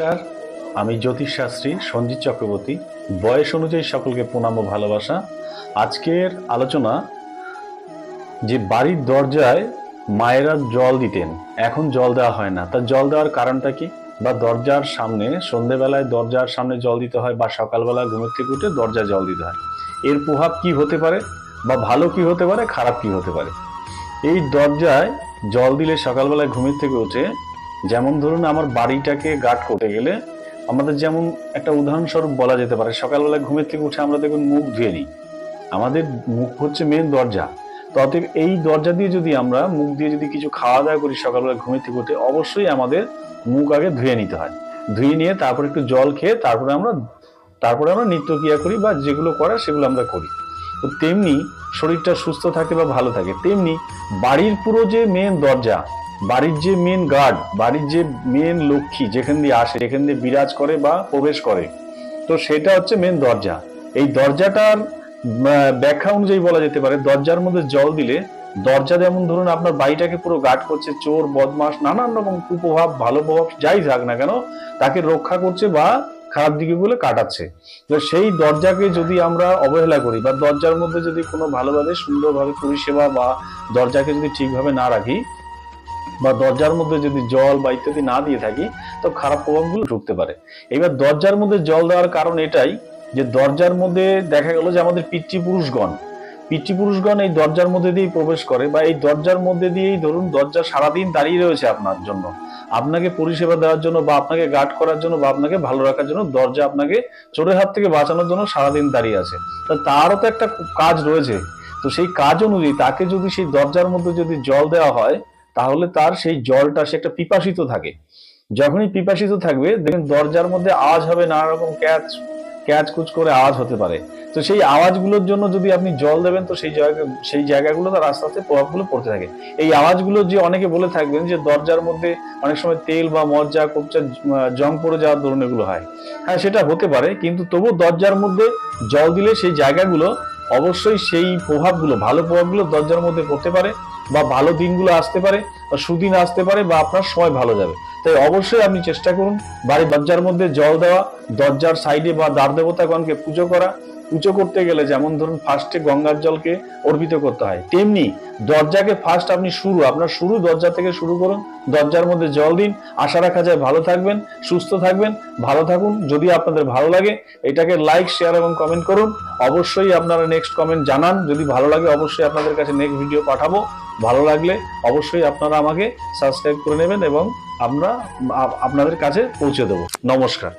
নমস্কার, আমি জ্যোতিষশাস্ত্রী সঞ্জিত চক্রবর্তী। বয়স অনুযায়ী সকলকে প্রণাম ও ভালোবাসা। আজকের আলোচনা যে বাড়ির দরজায় মায়েরা জল দিতেন, এখন জল দেওয়া হয় না। তার জল দেওয়ার কারণটা কি? বা দরজার সামনে সন্ধেবেলায় দরজার সামনে জল দিতে হয়, বা সকালবেলা ঘুমের থেকে উঠে দরজায় জল দিতে হয়। এর প্রভাব কি হতে পারে, বা ভালো কি হতে পারে, খারাপ কি হতে পারে? এই দরজায় জল দিলে সকালবেলায় ঘুমের থেকে উঠে, যেমন ধরুন আমার বাড়িটাকে গার্ড করতে গেলে আমাদের যেমন একটা উদাহরণস্বরূপ বলা যেতে পারে, সকালবেলায় ঘুমের থেকে উঠে আমরা দেখুন মুখ ধুয়ে নিই। আমাদের মুখ হচ্ছে মেন দরজা। তো অতএব এই দরজা দিয়ে যদি আমরা মুখ দিয়ে যদি কিছু খাওয়া দাওয়া করি সকালবেলা ঘুমের থেকে উঠে, অবশ্যই আমাদের মুখ আগে ধুয়ে নিতে হয়। ধুয়ে নিয়ে তারপর একটু জল খেয়ে তারপরে আমরা নিত্যক্রিয়া করি, বা যেগুলো করার সেগুলো আমরা করি। তো তেমনি শরীরটা সুস্থ থাকে বা ভালো থাকে। তেমনি বাড়ির পুরো যে মেন দরজা, বাড়ির যে মেন গার্ড, বাড়ির যে মেন লক্ষ্মী যেখান দিয়ে আসে, যেখান দিয়ে বিরাজ করে বা প্রবেশ করে, তো সেটা হচ্ছে মেন দরজা। এই দরজাটার ব্যাখ্যা অনুযায়ী বলা যেতে পারে, দরজার মধ্যে জল দিলে, দরজা যেমন ধরুন আপনার বাড়িটাকে পুরো গার্ড করছে, চোর বদমাস নানান রকম কুপ্রভাব ভালো প্রভাব যাই থাক না কেন তাকে রক্ষা করছে বা খারাপ দিকে গুলো কাটাচ্ছে। তো সেই দরজাকে যদি আমরা অবহেলা করি, বা দরজার মধ্যে যদি কোনো ভালোভাবে সুন্দরভাবে পরিষেবা বা দরজাকে যদি ঠিকভাবে না রাখি, বা দরজার মধ্যে যদি জল বা ইত্যাদি না দিয়ে থাকি, তো খারাপ প্রভাবগুলো ঢুকতে পারে। এবার দরজার মধ্যে জল দেওয়ার কারণ এটাই যে দরজার মধ্যে দেখা গেল যে আমাদের পিতৃপুরুষগণ এই দরজার মধ্যে দিয়েই প্রবেশ করে, বা এই দরজার মধ্যে দিয়েই ধরুন দরজা সারাদিন দাঁড়িয়ে রয়েছে আপনার জন্য, আপনাকে পরিষেবা দেওয়ার জন্য, বা আপনাকে গার্ড করার জন্য, বা আপনাকে ভালো রাখার জন্য। দরজা আপনাকে চোরের হাত থেকে বাঁচানোর জন্য সারাদিন দাঁড়িয়ে আছে। তা তারও তো একটা কাজ রয়েছে। তো সেই কাজ অনুযায়ী তাকে যদি সেই দরজার মধ্যে যদি জল দেওয়া হয়, তাহলে তার সেই জলটা, সে একটা পিপাসিত থাকে। যখনই পিপাসিত থাকবে দেখবেন দরজার মধ্যে আওয়াজ হবে, নানা রকম ক্যাচ কুচ করে আওয়াজ হতে পারে। তো সেই আওয়াজগুলোর জন্য যদি আপনি জল দেবেন, তো সেই জায়গাগুলো তার আস্তে আস্তে প্রভাবগুলো পড়তে থাকে। এই আওয়াজগুলো যে অনেকে বলে থাকবেন যে দরজার মধ্যে অনেক সময় তেল বা মজ্জা কোপচা জং পড়ে যাওয়ার ধরুন এগুলো হয়। হ্যাঁ, সেটা হতে পারে, কিন্তু তবু দরজার মধ্যে জল দিলে সেই জায়গাগুলো অবশ্যই সেই প্রভাবগুলো, ভালো প্রভাবগুলো দরজার মধ্যে পড়তে পারে, বা ভালো দিনগুলো আসতে পারে, বা সুদিন আসতে পারে, বা আপনার সময় ভালো যাবে। তাই অবশ্যই আপনি চেষ্টা করুন বাড়ির দরজার মধ্যে জল দেওয়া, দরজার সাইডে বা দ্বার দেবতাগণকে পুজো করা। পুজো করতে গেলে যেমন ধরুন ফার্স্টে গঙ্গার জলকে অর্পিত করতে হয়, তেমনি দরজাকে ফার্স্ট আপনি আপনার শুরু দরজা থেকে শুরু করুন, দরজার মধ্যে জল দিন। আশা রাখা যায় ভালো থাকবেন, সুস্থ থাকবেন। ভালো থাকুন। যদি আপনাদের ভালো লাগে এটাকে লাইক, শেয়ার এবং কমেন্ট করুন। অবশ্যই আপনারা নেক্সট কমেন্ট জানান। যদি ভালো লাগে অবশ্যই আপনাদের কাছে নেক্সট ভিডিও পাঠাবো। ভালো লাগলে অবশ্যই আপনারা আমাকে সাবস্ক্রাইব করে নেবেন, এবং আমরা আপনাদের কাছে পৌঁছে দেবো। নমস্কার।